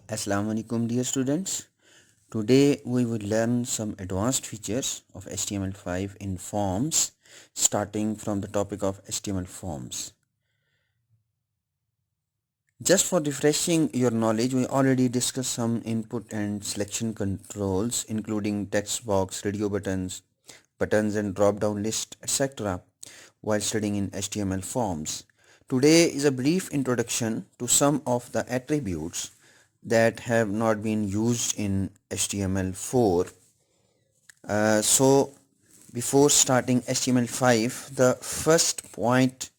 Assalamu alaikum dear students. Today we will learn some advanced features of HTML5 in forms, starting from the topic of HTML forms. Just for refreshing your knowledge, we already discussed some input and selection controls including text box, radio buttons and drop down list, etc. while studying in HTML forms. Today is a brief introduction to some of the attributes that have not been used in HTML4. So before starting HTML5, the first point,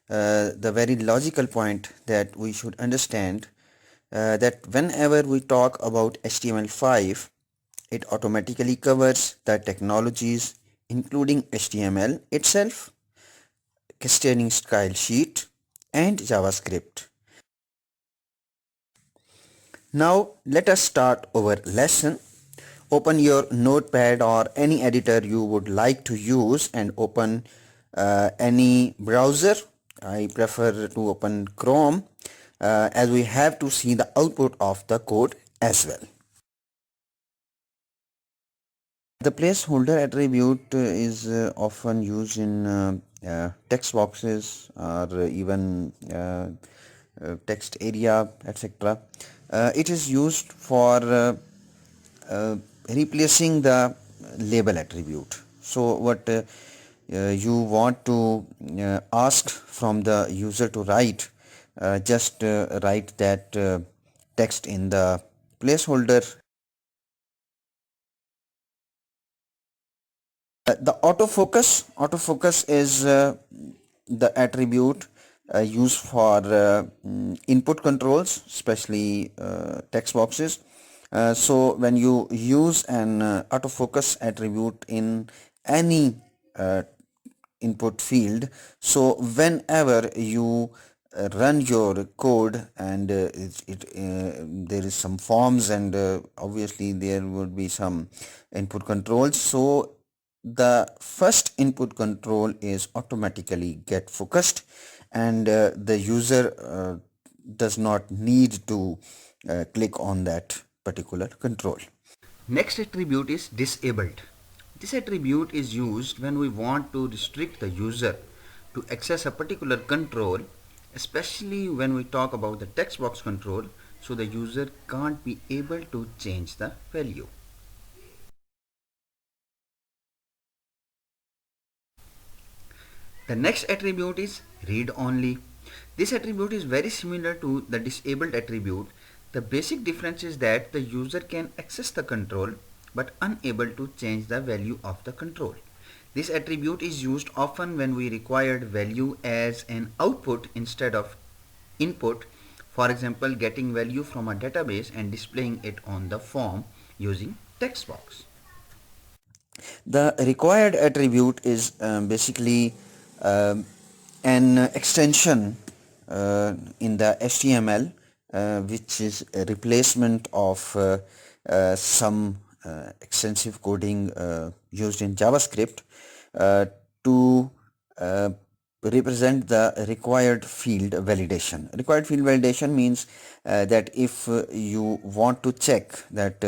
the very logical point that we should understand, that whenever we talk about HTML5, it automatically covers the technologies including HTML itself, cascading style sheet, and JavaScript. Now let us start our lesson. Open your notepad or any editor you would like to use and open any browser. I prefer to open Chrome as we have to see the output of the code as well. The placeholder attribute is often used in text boxes or even text area, etc. It is used for replacing the label attribute. So what you want to ask from the user to write, just write that text in the placeholder. The autofocus is the attribute used for input controls, especially text boxes. So when you use an autofocus attribute in any input field, so whenever you run your code and there is some forms and obviously there would be some input controls, so the first input control is automatically get focused and the user does not need to click on that particular control. Next attribute is disabled. This attribute is used when we want to restrict the user to access a particular control, especially when we talk about the text box control, so the user can't be able to change the value. The next attribute is read only. This attribute is very similar to the disabled attribute. The basic difference is that the user can access the control but unable to change the value of the control. This attribute is used often when we required value as an output instead of input. For example, getting value from a database and displaying it on the form using text box. The required attribute is basically um an extension in the HTML which is a replacement of some extensive coding used in JavaScript to represent the required field validation. Required field validation means that if you want to check that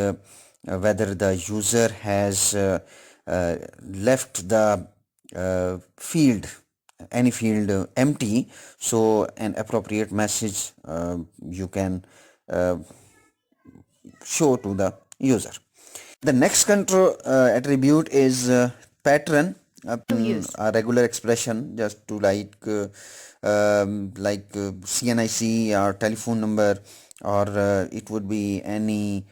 whether the user has left the field, any field empty, so an appropriate message you can show to the user. The next control attribute is pattern, a regular expression just to CNIC or telephone number, or it would be any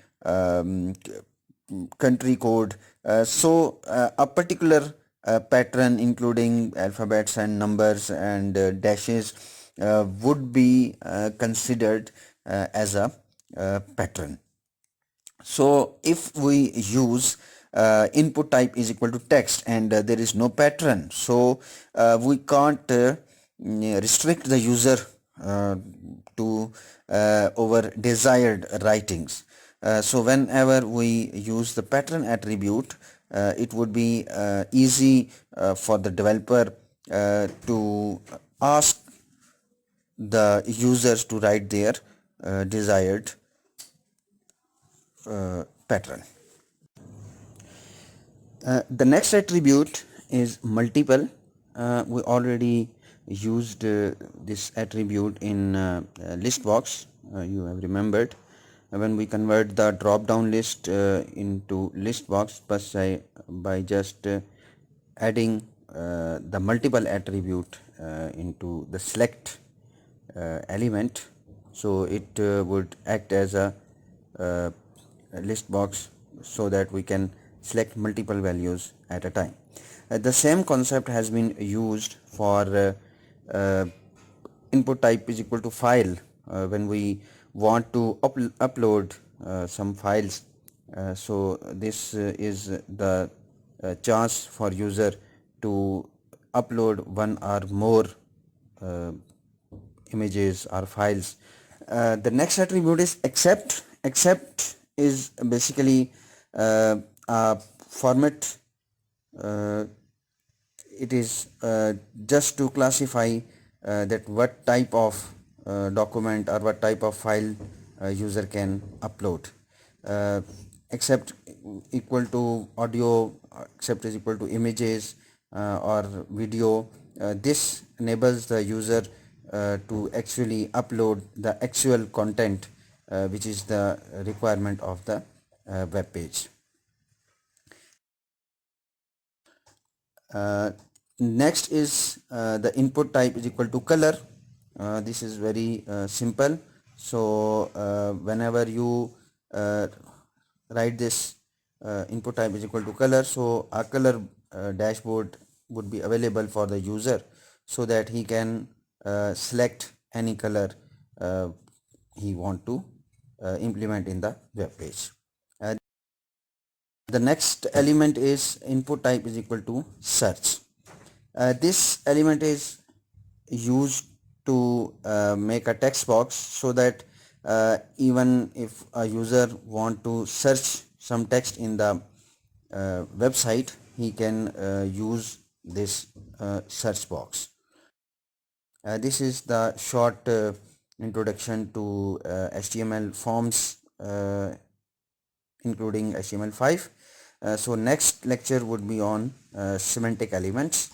country code. A particular pattern including alphabets and numbers and dashes would be considered as a pattern. So if we use input type is equal to text and there is no pattern, so we can't restrict the user to over desired writings. So whenever we use the pattern attribute, it would be easy for the developer to ask the users to write their desired pattern. The next attribute is multiple. We already used this attribute in list box. You have remembered when we convert the drop down list into list box by just adding the multiple attribute into the select element, so it would act as uh, a list box so that we can select multiple values at a time. The same concept has been used for uh, input type is equal to file when we want to upload some files. So this is the chance for user to upload one or more uh, images or files. The next attribute is accept. Accept is basically a format. uh, it is just to classify that what type of document or what type of file user can upload. uh, Except equal to audio, except is equal to images or video. This enables the user to actually upload the actual content which is the requirement of the web page. Uh, Next is the input type is equal to color. This is very simple. So whenever you write this input type is equal to color, so a color dashboard would be available for the user so that he can select any color uh, he want to implement in the web page. The next element is input type is equal to search. This element is used to make a text box so that even if a user want to search some text in the website, he can use this search box. This is the short introduction to HTML forms including HTML5. So next lecture would be on semantic elements.